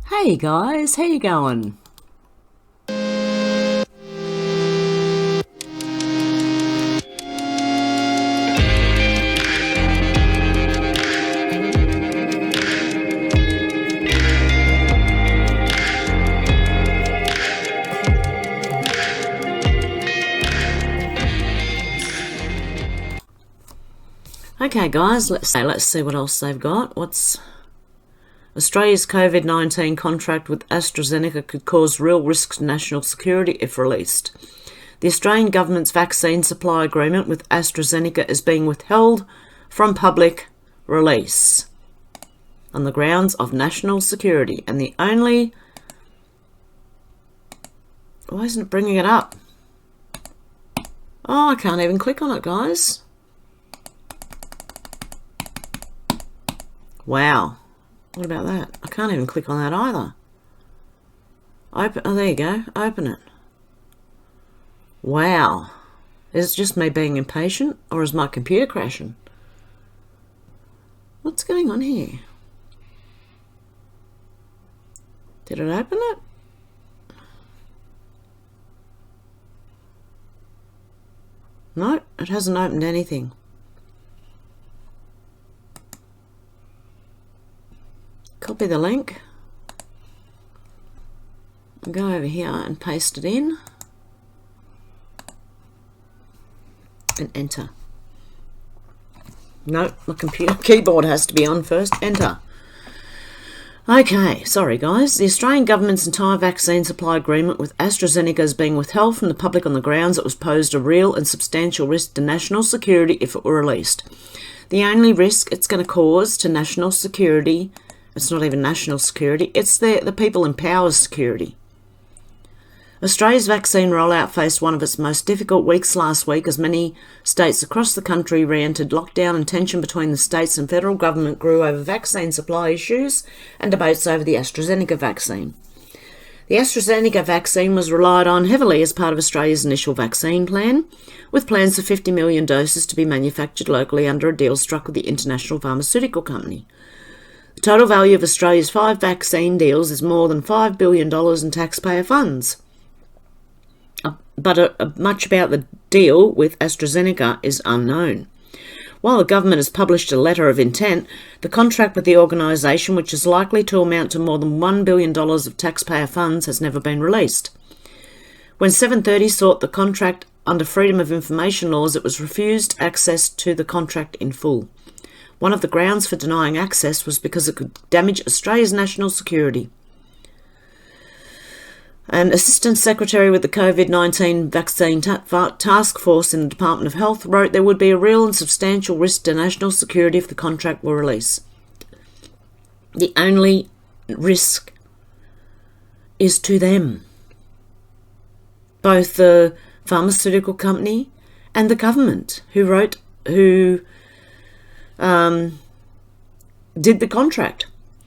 Hey guys, how you going? Okay guys, let's see what else they've got. What's Australia's COVID-19 contract with AstraZeneca could cause real risks to national security if released. The Australian government's vaccine supply agreement with AstraZeneca is being withheld from public release on the grounds of national security, and the only... Why isn't it bringing it up? Oh, I can't even click on it, guys. Wow. What about that? I can't even click on that either. Oh, there you go. Open it. Wow. Is it just me being impatient, or is my computer crashing? What's going on here? Did it open it? No, it hasn't opened anything. Copy the link, go over here and paste it in and enter. No, my computer keyboard has to be on first. Enter. Okay, sorry guys. The Australian government's entire vaccine supply agreement with AstraZeneca is being withheld from the public on the grounds it was posed a real and substantial risk to national security if it were released. The only risk it's going to cause to national security, it's not even national security, it's the people in power's security. Australia's vaccine rollout faced one of its most difficult weeks last week as many states across the country re-entered lockdown, and tension between the states and federal government grew over vaccine supply issues and debates over the AstraZeneca vaccine. The AstraZeneca vaccine was relied on heavily as part of Australia's initial vaccine plan, with plans for 50 million doses to be manufactured locally under a deal struck with the international pharmaceutical company. The total value of Australia's 5 vaccine deals is more than $5 billion in taxpayer funds. But much about the deal with AstraZeneca is unknown. While the government has published a letter of intent, the contract with the organisation, which is likely to amount to more than $1 billion of taxpayer funds, has never been released. When 730 sought the contract under Freedom of Information laws, it was refused access to the contract in full. One of the grounds for denying access was because it could damage Australia's national security. An Assistant Secretary with the COVID-19 Vaccine Task Force in the Department of Health wrote there would be a real and substantial risk to national security if the contract were released. The only risk is to them, both the pharmaceutical company and the government who did the contract.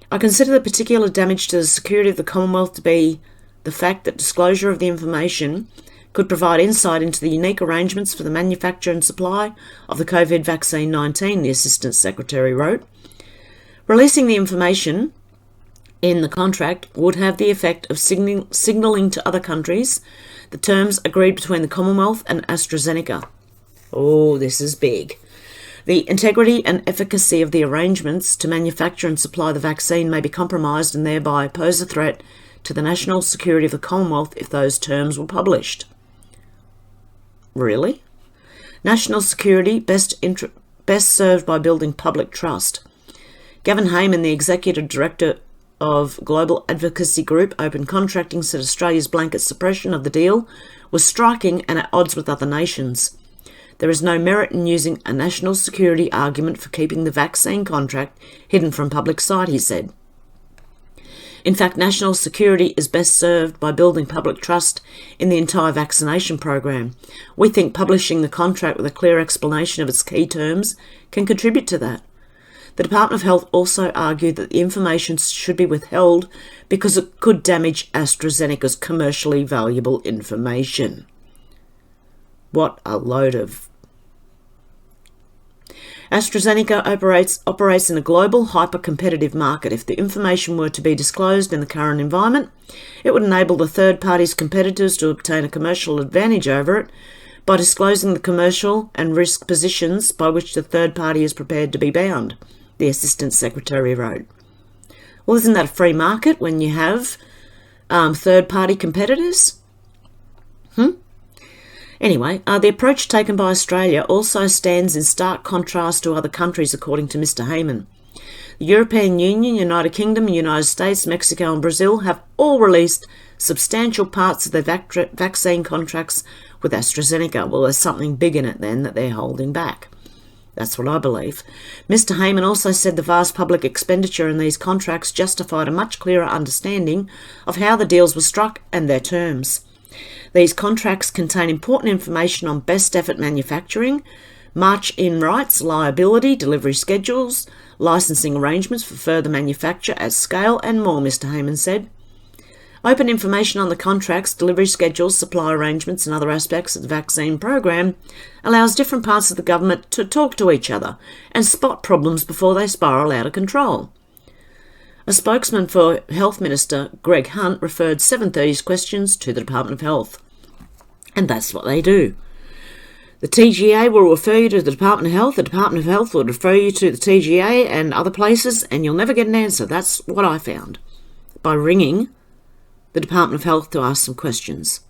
I consider the particular damage to the security of the Commonwealth to be the fact that disclosure of the information could provide insight into the unique arrangements for the manufacture and supply of the COVID vaccine 19, the Assistant Secretary wrote. Releasing the information in the contract would have the effect of signalling to other countries the terms agreed between the Commonwealth and AstraZeneca. Oh, this is big. The integrity and efficacy of the arrangements to manufacture and supply the vaccine may be compromised and thereby pose a threat to the national security of the Commonwealth if those terms were published. Really? National security best served by building public trust. Gavin Heyman, the Executive Director of Global Advocacy Group Open Contracting, said Australia's blanket suppression of the deal was striking and at odds with other nations. There is no merit in using a national security argument for keeping the vaccine contract hidden from public sight, he said. In fact, national security is best served by building public trust in the entire vaccination program. We think publishing the contract with a clear explanation of its key terms can contribute to that. The Department of Health also argued that the information should be withheld because it could damage AstraZeneca's commercially valuable information. What a load of... AstraZeneca operates in a global, hyper-competitive market. If the information were to be disclosed in the current environment, it would enable the third party's competitors to obtain a commercial advantage over it by disclosing the commercial and risk positions by which the third party is prepared to be bound, the Assistant Secretary wrote. Well, isn't that a free market when you have third-party competitors? Anyway, the approach taken by Australia also stands in stark contrast to other countries, according to Mr. Heyman. The European Union, United Kingdom, United States, Mexico and Brazil have all released substantial parts of their vaccine contracts with AstraZeneca. Well, there's something big in it then that they're holding back. That's what I believe. Mr. Heyman also said the vast public expenditure in these contracts justified a much clearer understanding of how the deals were struck and their terms. These contracts contain important information on best effort manufacturing, march-in rights, liability, delivery schedules, licensing arrangements for further manufacture at scale, and more, Mr. Heyman said. Open information on the contracts, delivery schedules, supply arrangements and other aspects of the vaccine program allows different parts of the government to talk to each other and spot problems before they spiral out of control. A spokesman for Health Minister Greg Hunt referred 730's questions to the Department of Health. And that's what they do. The TGA will refer you to the Department of Health. The Department of Health will refer you to the TGA and other places, and you'll never get an answer. That's what I found by ringing the Department of Health to ask some questions.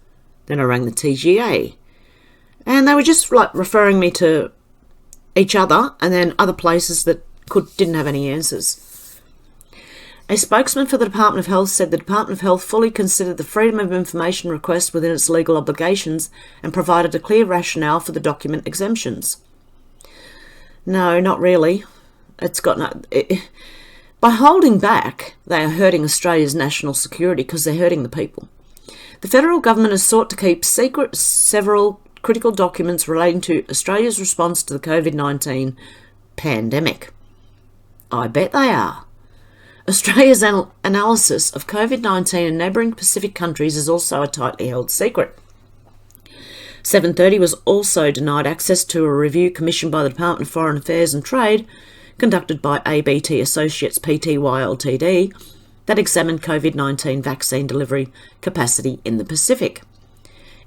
Then I rang the TGA. And they were just like referring me to each other and then other places that didn't have any answers. A spokesman for the Department of Health said the Department of Health fully considered the Freedom of Information request within its legal obligations and provided a clear rationale for the document exemptions. No, not really. By holding back, they are hurting Australia's national security because they're hurting the people. The federal government has sought to keep secret several critical documents relating to Australia's response to the COVID-19 pandemic. I bet they are. Australia's analysis of COVID-19 in neighbouring Pacific countries is also a tightly held secret. 730 was also denied access to a review commissioned by the Department of Foreign Affairs and Trade, conducted by ABT Associates Pty Ltd, that examined COVID-19 vaccine delivery capacity in the Pacific.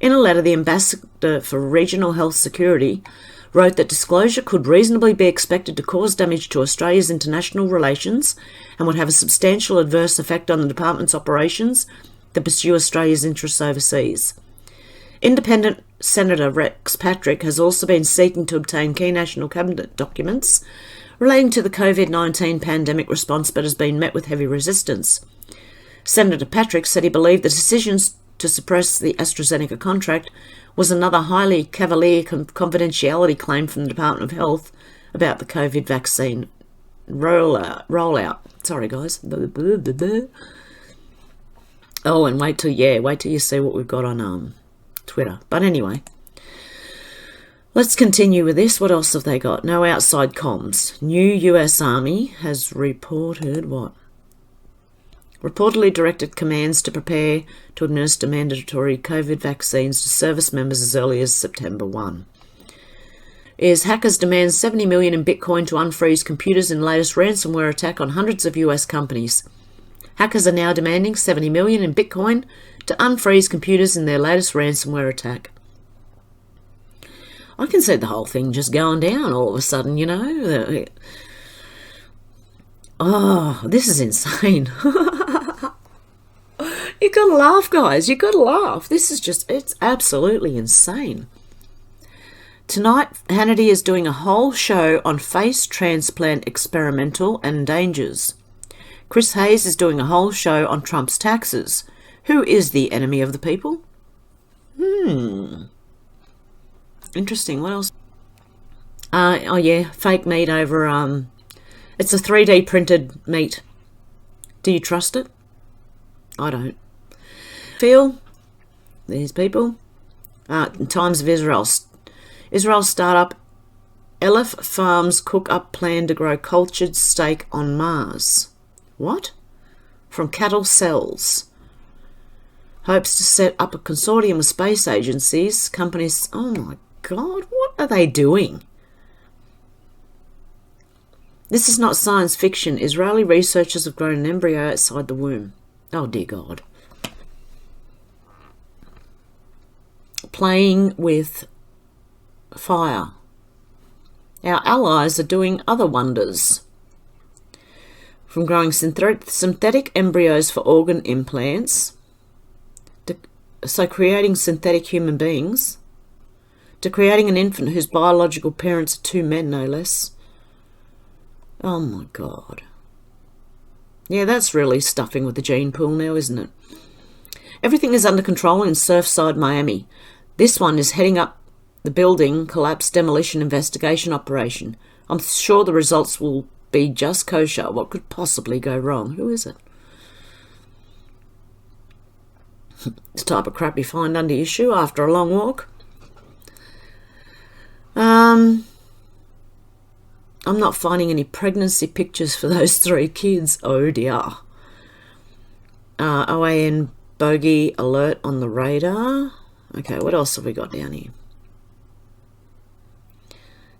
In a letter, the Ambassador for Regional Health Security wrote that disclosure could reasonably be expected to cause damage to Australia's international relations and would have a substantial adverse effect on the Department's operations that pursue Australia's interests overseas. Independent Senator Rex Patrick has also been seeking to obtain key national cabinet documents relating to the COVID-19 pandemic response, but has been met with heavy resistance. Senator Patrick said he believed the decisions to suppress the AstraZeneca contract was another highly cavalier confidentiality claim from the Department of Health about the COVID vaccine rollout. Sorry, guys. Oh, and wait till you see what we've got on Twitter. But anyway, let's continue with this. What else have they got? No outside comms. New US Army has reported what? Reportedly directed commands to prepare to administer mandatory COVID vaccines to service members as early as September 1. Is hackers demand $70 million in Bitcoin to unfreeze computers in latest ransomware attack on hundreds of US companies. Hackers are now demanding $70 million in Bitcoin to unfreeze computers in their latest ransomware attack. I can see the whole thing just going down all of a sudden, you know. Oh, this is insane. You gotta laugh, guys. You gotta laugh. This is it's absolutely insane. Tonight, Hannity is doing a whole show on face transplant experimental and dangers. Chris Hayes is doing a whole show on Trump's taxes. Who is the enemy of the people? Interesting. What else? Oh yeah, fake meat over it's a 3D printed meat. Do you trust it? I don't. Feel these people. In times of Israel startup Aleph Farms cook up plan to grow cultured steak on Mars. What? From cattle cells. Hopes to set up a consortium of space agencies, companies. Oh my God, what are they doing? This is not science fiction. Israeli researchers have grown an embryo outside the womb. Oh, dear God. Playing with fire. Our allies are doing other wonders. From growing synthetic embryos for organ implants, so creating synthetic human beings, to creating an infant whose biological parents are two men, no less. Oh my God. Yeah, that's really stuffing with the gene pool now, isn't it? Everything is under control in Surfside, Miami. This one is heading up the building collapse demolition investigation operation. I'm sure the results will be just kosher. What could possibly go wrong? Who is it? It's the type of crap you find under your shoe after a long walk. I'm not finding any pregnancy pictures for those 3 kids. Oh dear. OAN bogey alert on the radar. Okay, what else have we got down here?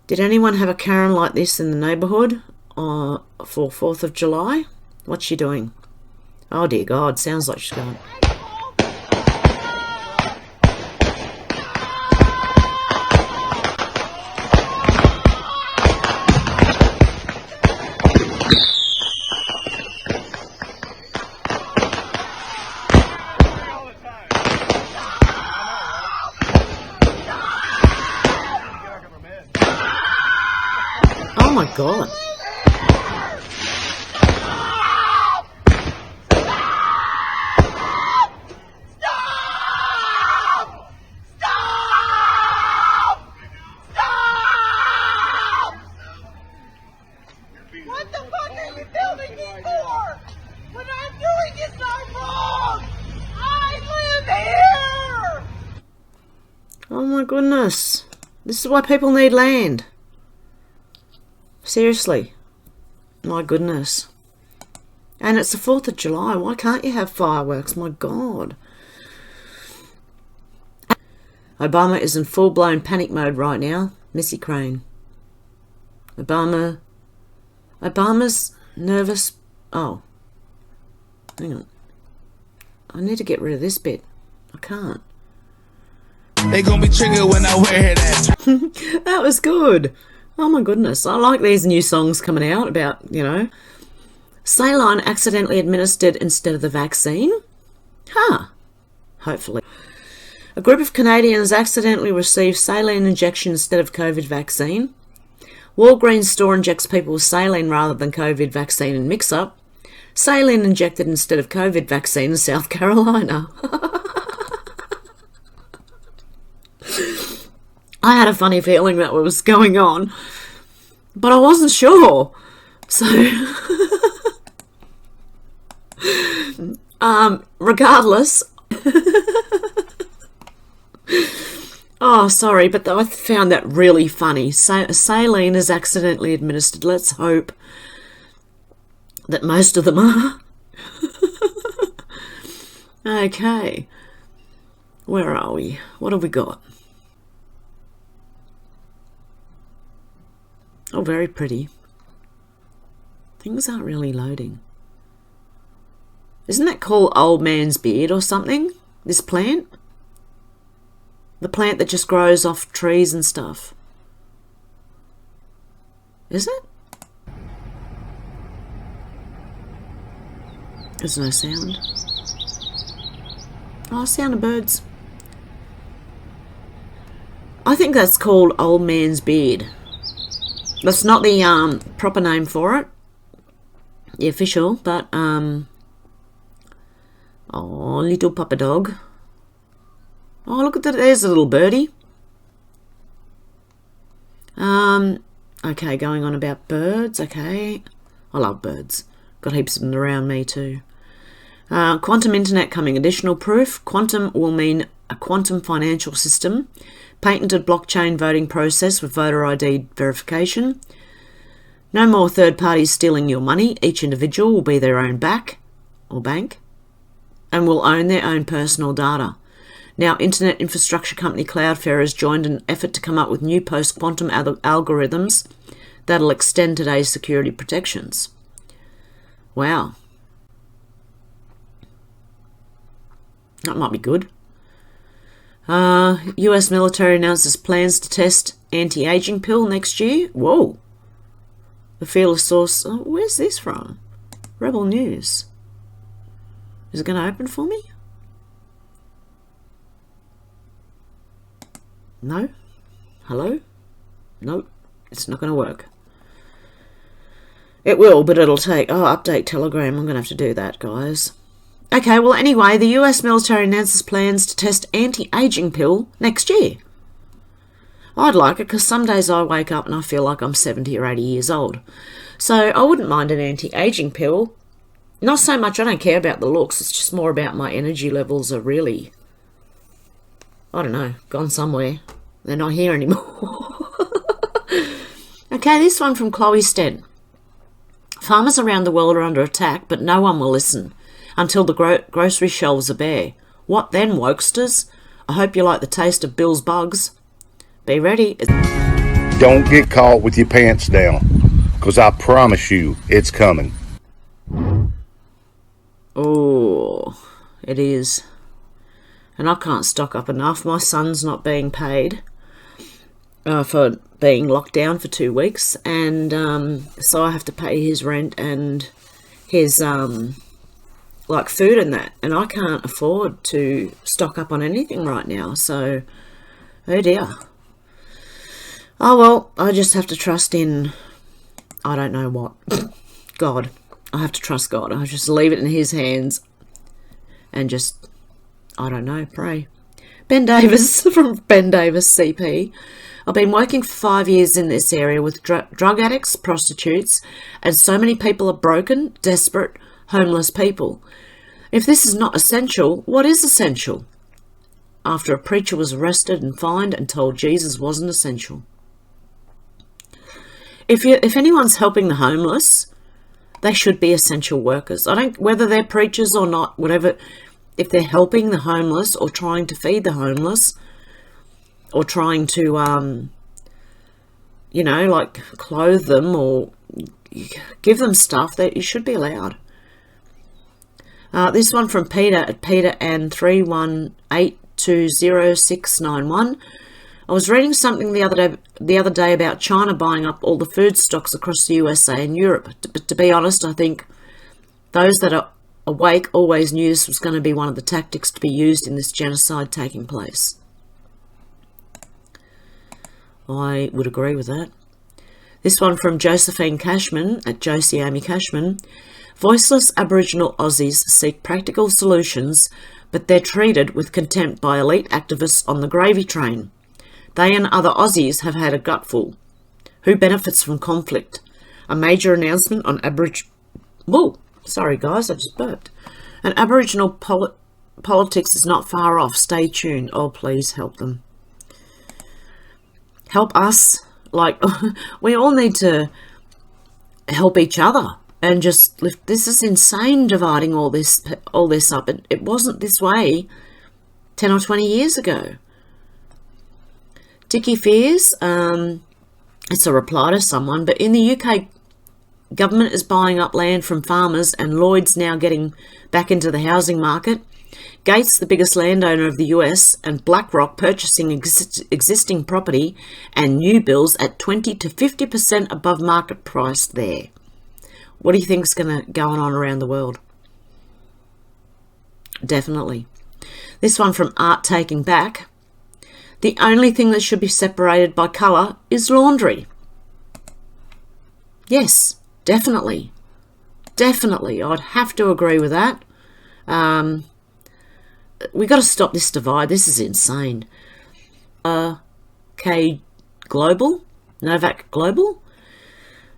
Did anyone have a Karen like this in the neighbourhood for 4th of July? What's she doing? Oh dear God, sounds like she's going... Oh my God. What the fuck are you building me for? What I'm doing is not wrong! I live here! Oh my goodness. This is why people need land. Seriously. My goodness. And it's the 4th of July. Why can't you have fireworks? My God. Obama is in full-blown panic mode right now. Missy Crane. Obama's nervous. Oh. Hang on. I need to get rid of this bit. I can't. They gonna be triggered when I wear that. That was good. Oh my goodness. I like these new songs coming out about, you know. Saline accidentally administered instead of the vaccine? Huh. Hopefully. A group of Canadians accidentally received saline injection instead of COVID vaccine. Walgreens store injects people with saline rather than COVID vaccine in mix-up. Saline injected instead of COVID vaccine in South Carolina. I had a funny feeling that was going on, but I wasn't sure. So, regardless, oh, sorry, but I found that really funny. Saline is accidentally administered. Let's hope that most of them are. Okay, where are we? What have we got? Oh, very pretty. Things aren't really loading. Isn't that called old man's beard or something? This plant? The plant that just grows off trees and stuff. Is it? There's no sound. Oh, sound of birds. I think that's called old man's beard. That's not the proper name for it, the official, but oh, little papa dog. Oh, look at that! There's a little birdie. Okay, going on about birds. Okay, I love birds. Got heaps of them around me too. Quantum internet coming. Additional proof. Quantum will mean a quantum financial system. Patented blockchain voting process with voter ID verification. No more third parties stealing your money. Each individual will be their own bank and will own their own personal data. Now, internet infrastructure company Cloudflare has joined an effort to come up with new post-quantum algorithms that'll extend today's security protections. Wow. That might be good. US military announces plans to test anti-aging pill next year. Whoa. The fearless source. Oh, where's this from? Rebel News. Is it going to open for me? No? Hello? Nope. It's not going to work. It will, but it'll take... Oh, update Telegram. I'm going to have to do that, guys. Okay, well, anyway, the US military announces plans to test anti-aging pill next year. I'd like it because some days I wake up and I feel like I'm 70 or 80 years old. So I wouldn't mind an anti-aging pill. Not so much, I don't care about the looks. It's just more about my energy levels are really, I don't know, gone somewhere. They're not here anymore. Okay, this one from Chloe Stead. Farmers around the world are under attack, but no one will listen until the grocery shelves are bare. What then, wokesters? I hope you like the taste of Bill's bugs. Be ready. Don't get caught with your pants down, because I promise you, it's coming. Oh, it is. And I can't stock up enough. My son's not being paid for being locked down for 2 weeks. And so I have to pay his rent and his, like, food and that. And I can't afford to stock up on anything right now. So, oh dear. Oh, well, I just have to trust in, I don't know what, God. I have to trust God. I just leave it in his hands and just, I don't know, pray. Ben Davis from Ben Davis CP. I've been working for 5 years in this area with drug addicts, prostitutes, and so many people are broken, desperate, homeless people. If this is not essential, what is essential? After a preacher was arrested and fined and told Jesus wasn't essential. If anyone's helping the homeless, they should be essential workers. I don't, whether they're preachers or not, whatever, if they're helping the homeless or trying to feed the homeless or trying to, you know, like clothe them or give them stuff, that you should be allowed. This one from Peter at Peter and 318200691. I was reading something the other day about China buying up all the food stocks across the USA and Europe. But to be honest, I think those that are awake always knew this was going to be one of the tactics to be used in this genocide taking place. I would agree with that. This one from Josephine Cashman at Josie Amy Cashman. Voiceless Aboriginal Aussies seek practical solutions, but they're treated with contempt by elite activists on the gravy train. They and other Aussies have had a gutful. Who benefits from conflict? A major announcement on Whoa, sorry guys, I just burped. And Aboriginal politics is not far off. Stay tuned. Oh, please help them. Help us. Like, we all need to help each other and just lift. This is insane, dividing all this up. It wasn't this way 10 or 20 years ago. Dickie Fears, it's a reply to someone, but in the UK, government is buying up land from farmers and Lloyd's now getting back into the housing market. Gates, the biggest landowner of the US, and BlackRock purchasing existing property and new builds at 20 to 50% above market price there. What do you think is going to go on around the world? Definitely. This one from Art Taking Back. The only thing that should be separated by colour is laundry. Yes, definitely. Definitely. I'd have to agree with that. We got to stop this divide. This is insane. Global? Novak Global?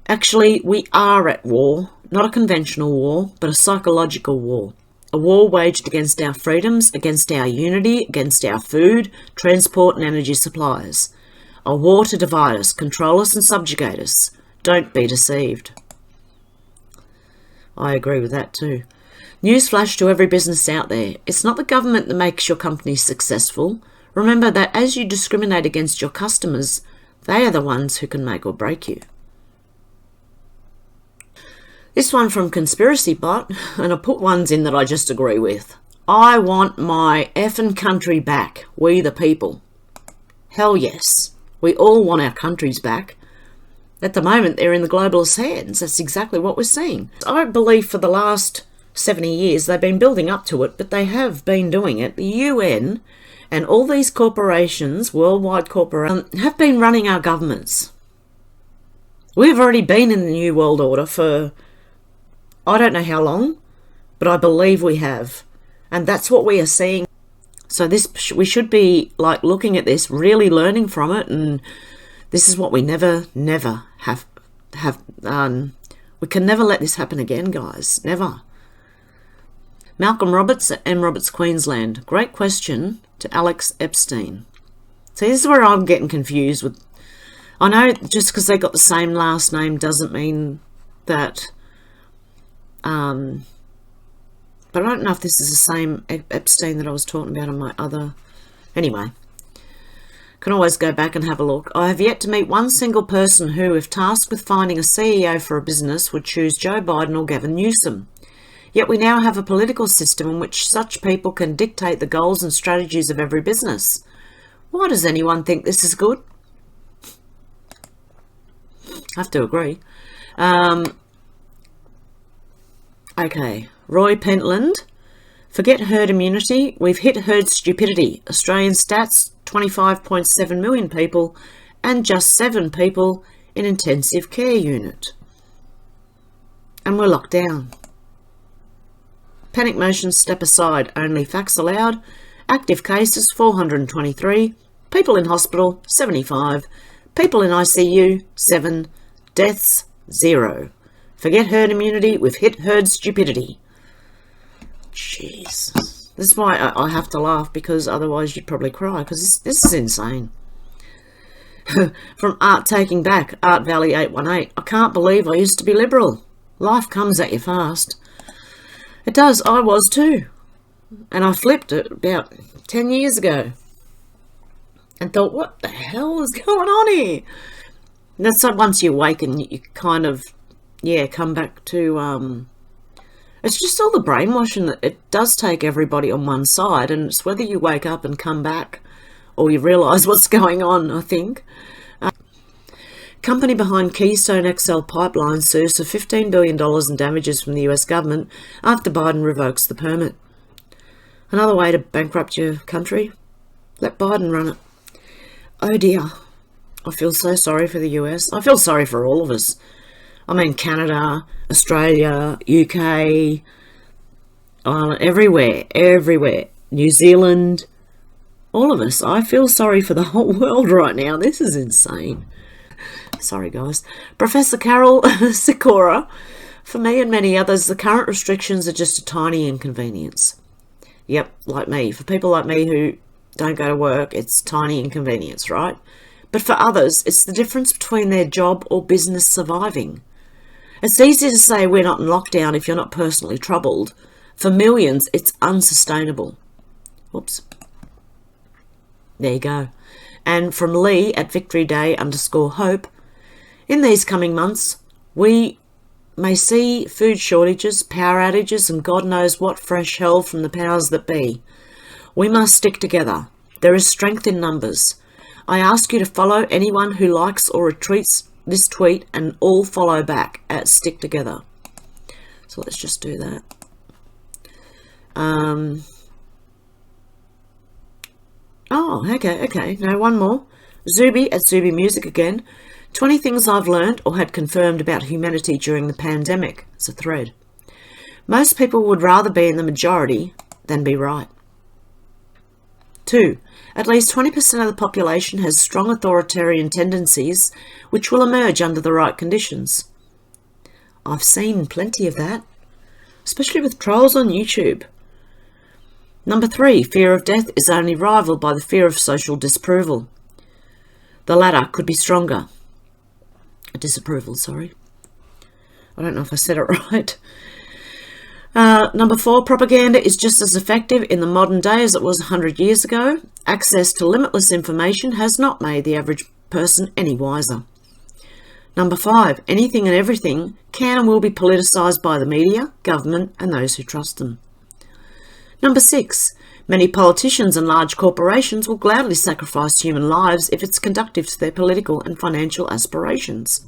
Actually, we are at war. Not a conventional war, but a psychological war. A war waged against our freedoms, against our unity, against our food, transport and energy supplies. A war to divide us, control us and subjugate us. Don't be deceived. I agree with that too. Newsflash to every business out there. It's not the government that makes your company successful. Remember that as you discriminate against your customers, they are the ones who can make or break you. This one from Conspiracy Bot, and I put ones in that I just agree with. I want my effing country back, we the people. Hell yes. We all want our countries back. At the moment, they're in the globalists' hands. That's exactly what we're seeing. I believe for the last 70 years they've been building up to it, but they have been doing it. The UN and all these corporations, worldwide corporations, have been running our governments. We've already been in the New World Order for I don't know how long, but I believe we have. And that's what we are seeing. So we should be like looking at this, really learning from it, and this is what we never have done. We can never let this happen again, guys. Never. Malcolm Roberts at M. Roberts, Queensland. Great question to Alex Epstein. See, this is where I'm getting confused with. I know just because they got the same last name doesn't mean that. But I don't know if this is the same Epstein that I was talking about on my other. Anyway, can always go back and have a look. I have yet to meet one single person who, if tasked with finding a CEO for a business, would choose Joe Biden or Gavin Newsom. Yet we now have a political system in which such people can dictate the goals and strategies of every business. Why does anyone think this is good? I have to agree. Okay, Roy Pentland. Forget herd immunity. We've hit herd stupidity. Australian stats, 25.7 million people and just 7 people in intensive care unit. And we're locked down. Panic motions step aside. Only facts allowed. Active cases, 423. People in hospital, 75. People in ICU, 7. Deaths, 0. Forget herd immunity, we've hit herd stupidity. Jeez. This is why I have to laugh, because otherwise you'd probably cry, because this is insane. From Art Taking Back, Art Valley 818. I can't believe I used to be liberal. Life comes at you fast. It does, I was too. And I flipped it about 10 years ago. And thought, what the hell is going on here? And that's like once you awaken, you kind of, come back to, it's just all the brainwashing that it does take everybody on one side, and it's whether you wake up and come back or you realise what's going on, I think. Company behind Keystone XL pipeline sues for $15 billion in damages from the US government after Biden revokes the permit. Another way to bankrupt your country? Let Biden run it. Oh dear. I feel so sorry for the US. I feel sorry for all of us. I mean, Canada, Australia, UK, everywhere. New Zealand, all of us. I feel sorry for the whole world right now. This is insane. Sorry, guys. Professor Carol Sikora, for me and many others, the current restrictions are just a tiny inconvenience. Yep, like me. For people like me who don't go to work, it's tiny inconvenience, right? But for others, it's the difference between their job or business surviving. It's easy to say we're not in lockdown if you're not personally troubled. For millions, it's unsustainable. Whoops. There you go. And from Lee at Victory Day _hope, in these coming months, we may see food shortages, power outages, and God knows what fresh hell from the powers that be. We must stick together. There is strength in numbers. I ask you to follow anyone who likes or retweets this tweet, and all follow back at Stick Together. So let's just do that. Okay. No, one more. Zuby at Zuby Music again. 20 things I've learned or had confirmed about humanity during the pandemic. It's a thread. Most people would rather be in the majority than be right. 2. At least 20% of the population has strong authoritarian tendencies which will emerge under the right conditions. I've seen plenty of that, especially with trolls on YouTube. Number 3, fear of death is only rivaled by the fear of social disapproval. The latter could be stronger. Disapproval, sorry. I don't know if I said it right. Number 4, propaganda is just as effective in the modern day as it was 100 years ago. Access to limitless information has not made the average person any wiser. Number 5, anything and everything can and will be politicised by the media, government and those who trust them. Number 6, many politicians and large corporations will gladly sacrifice human lives if it's conducive to their political and financial aspirations.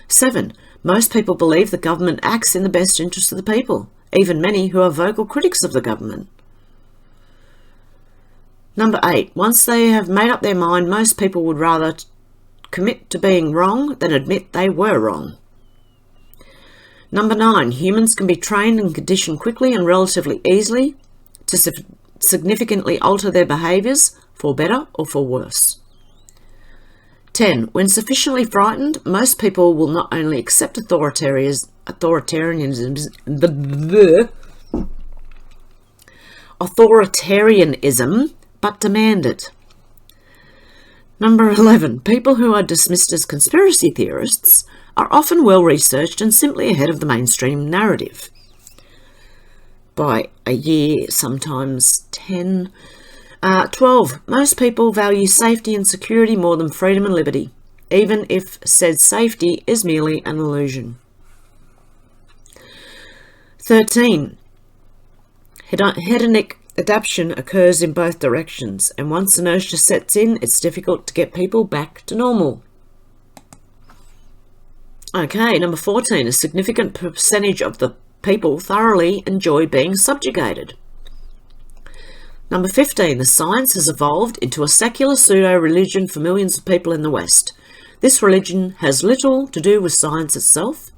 7, most people believe the government acts in the best interest of the people, even many who are vocal critics of the government. Number 8, once they have made up their mind, most people would rather commit to being wrong than admit they were wrong. Number 9, humans can be trained and conditioned quickly and relatively easily to significantly alter their behaviours for better or for worse. 10, when sufficiently frightened, most people will not only accept authoritarianism, but demand it. Number 11, people who are dismissed as conspiracy theorists are often well researched and simply ahead of the mainstream narrative. By a year, sometimes 10. 12, most people value safety and security more than freedom and liberty, even if said safety is merely an illusion. 13, hedonic adaptation occurs in both directions, and once inertia sets in, it's difficult to get people back to normal. Okay, number 14, a significant percentage of the people thoroughly enjoy being subjugated. Number 15, the science has evolved into a secular pseudo-religion for millions of people in the West. This religion has little to do with science itself.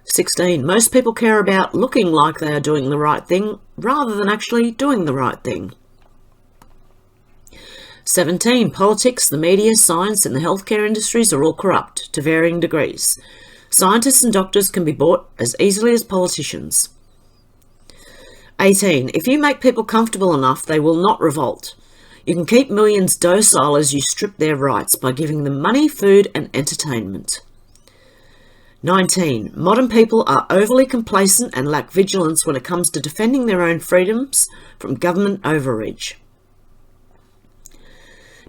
16, most people care about looking like they are doing the right thing rather than actually doing the right thing. 17, politics, the media, science and the healthcare industries are all corrupt to varying degrees. Scientists and doctors can be bought as easily as politicians. 18, if you make people comfortable enough, they will not revolt. You can keep millions docile as you strip their rights by giving them money, food and entertainment. 19, modern people are overly complacent and lack vigilance when it comes to defending their own freedoms from government overreach.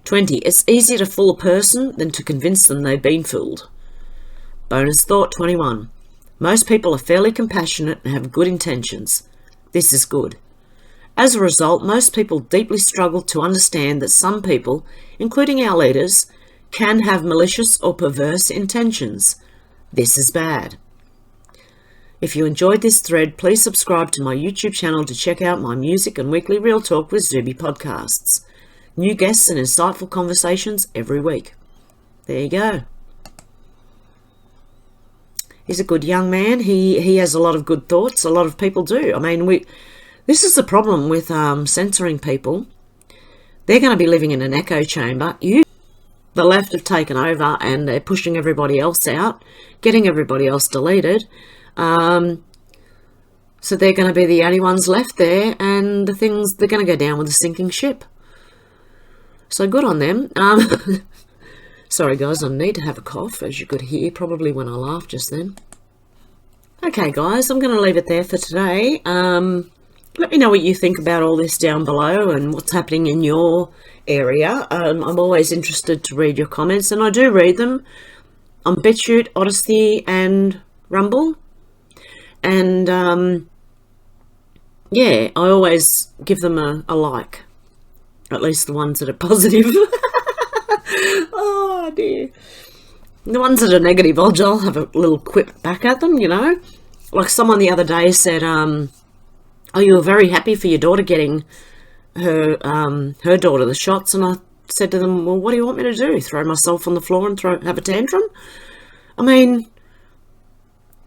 20, it's easier to fool a person than to convince them they've been fooled. Bonus thought 21, most people are fairly compassionate and have good intentions. This is good. As a result, most people deeply struggle to understand that some people, including our leaders, can have malicious or perverse intentions. This is bad. If you enjoyed this thread, please subscribe to my YouTube channel to check out my music and weekly Real Talk with Zuby podcasts. New guests and insightful conversations every week. There you go. He's a good young man. He has a lot of good thoughts. A lot of people do. I mean, this is the problem with censoring people. They're going to be living in an echo chamber. The left have taken over and they're pushing everybody else out, getting everybody else deleted. So they're going to be the only ones left there, and they're going to go down with a sinking ship. So good on them. Sorry guys, I need to have a cough, as you could hear probably when I laughed just then. Okay guys, I'm going to leave it there for today. Let me know what you think about all this down below and what's happening in your area. I'm always interested to read your comments, and I do read them on Bitchute, Odysee and Rumble. And yeah, I always give them a like. At least the ones that are positive. Oh dear. The ones that are negative, I'll have a little quip back at them, you know. Like someone the other day said, oh, you were very happy for your daughter getting her daughter the shots. And I said to them, well, what do you want me to do? Throw myself on the floor and have a tantrum? I mean,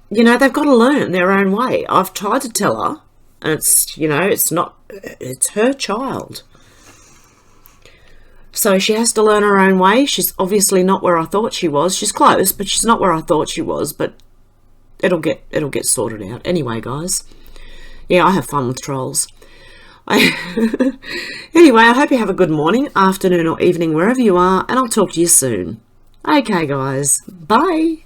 you know, they've got to learn their own way. I've tried to tell her, and it's, you know, it's her child. So she has to learn her own way. She's obviously not where I thought she was. She's close, but she's not where I thought she was. But it'll get sorted out. Anyway, guys. Yeah, I have fun with trolls. Anyway, I hope you have a good morning, afternoon or evening, wherever you are, and I'll talk to you soon. Okay, guys. Bye.